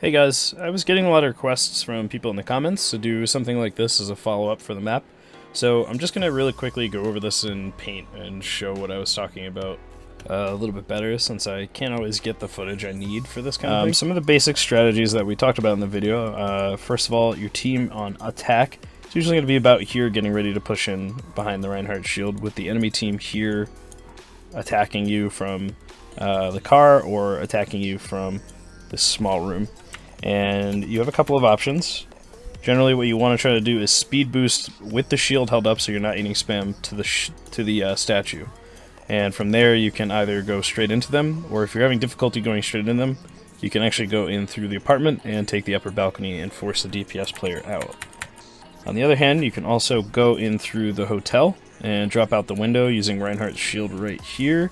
Hey guys, I was getting a lot of requests from people in the comments to do something like this as a follow-up for the map, so I'm just going to really quickly go over this in Paint and show what I was talking about a little bit better, since I can't always get the footage I need for this kind of thing. Some of the basic strategies that we talked about in the video, first of all, your team on attack is usually going to be about here getting ready to push in behind the Reinhardt shield, with the enemy team here attacking you from the car or attacking you from this small room. And you have a couple of options. Generally what you want to try to do is speed boost with the shield held up so you're not eating spam to the statue. And from there you can either go straight into them, or if you're having difficulty going straight into them, you can actually go in through the apartment and take the upper balcony and force the DPS player out. On the other hand, you can also go in through the hotel and drop out the window using Reinhardt's shield right here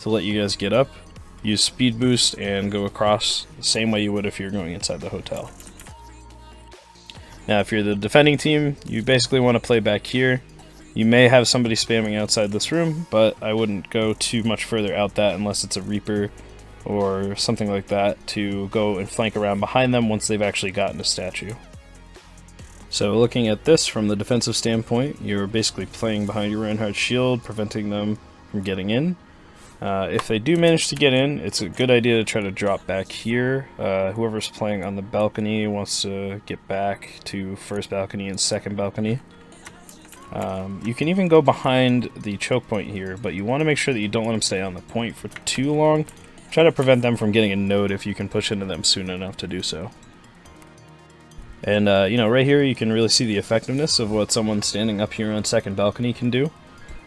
to let you guys get up. Use speed boost and go across the same way you would if you're going inside the hotel. Now if you're the defending team, you basically want to play back here. You may have somebody spamming outside this room, but I wouldn't go too much further out that unless it's a Reaper or something like that to go and flank around behind them once they've actually gotten a statue. So looking at this from the defensive standpoint, you're basically playing behind your Reinhardt shield, preventing them from getting in. If they do manage to get in, it's a good idea to try to drop back here. Whoever's playing on the balcony wants to get back to first balcony and second balcony. You can even go behind the choke point here, but you want to make sure that you don't let them stay on the point for too long. Try to prevent them from getting a node if you can push into them soon enough to do so. And right here you can really see the effectiveness of what someone standing up here on second balcony can do.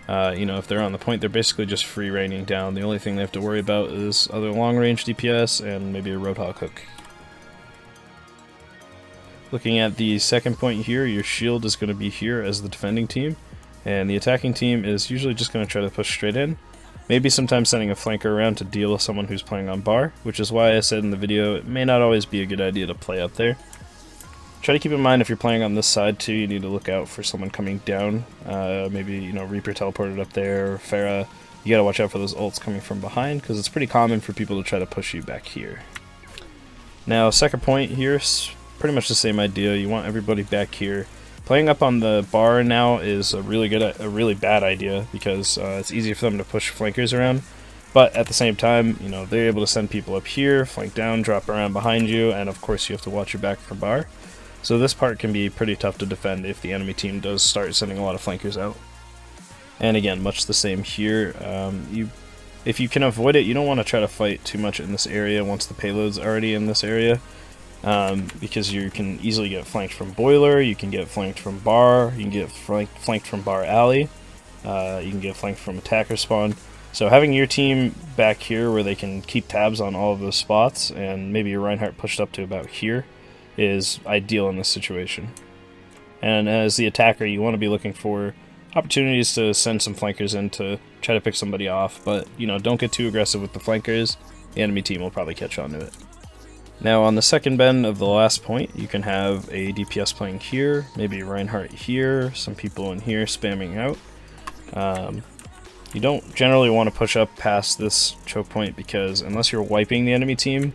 If they're on the point, they're basically just free raining down. The only thing they have to worry about is other long-range DPS and maybe a Roadhog hook. Looking at the second point here, your shield is going to be here as the defending team, and the attacking team is usually just going to try to push straight in. Maybe sometimes sending a flanker around to deal with someone who's playing on bar, which is why I said in the video it may not always be a good idea to play up there. Try to keep in mind if you're playing on this side too, you need to look out for someone coming down. Maybe, Reaper teleported up there, Pharah. You gotta watch out for those ults coming from behind, because it's pretty common for people to try to push you back here. Now, second point here is pretty much the same idea. You want everybody back here. Playing up on the bar now is a really bad idea, because it's easy for them to push flankers around. But at the same time, they're able to send people up here, flank down, drop around behind you, and of course you have to watch your back for bar. So this part can be pretty tough to defend if the enemy team does start sending a lot of flankers out. And again, much the same here. If you can avoid it, you don't want to try to fight too much in this area once the payload's already in this area, because you can easily get flanked from boiler, you can get flanked from bar, you can get flanked from bar alley, you can get flanked from attacker spawn. So having your team back here where they can keep tabs on all of those spots, and maybe your Reinhardt pushed up to about here, is ideal in this situation. And as the attacker, you want to be looking for opportunities to send some flankers in to try to pick somebody off, but don't get too aggressive with the flankers. The enemy team will probably catch on to it. Now on the second bend of the last point, you can have a DPS playing here, maybe Reinhardt here, some people in here spamming out. You don't generally want to push up past this choke point, because unless you're wiping the enemy team,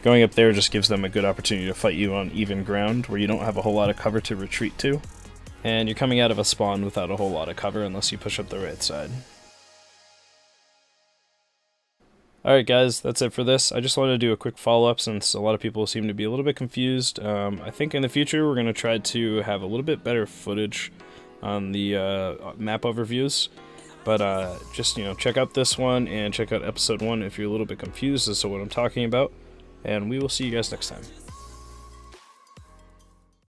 going up there just gives them a good opportunity to fight you on even ground where you don't have a whole lot of cover to retreat to. And you're coming out of a spawn without a whole lot of cover unless you push up the right side. Alright guys, that's it for this. I just wanted to do a quick follow-up since a lot of people seem to be a little bit confused. I think in the future we're going to try to have a little bit better footage on the map overviews. But just check out this one and check out episode 1 if you're a little bit confused as to what I'm talking about. And we will see you guys next time.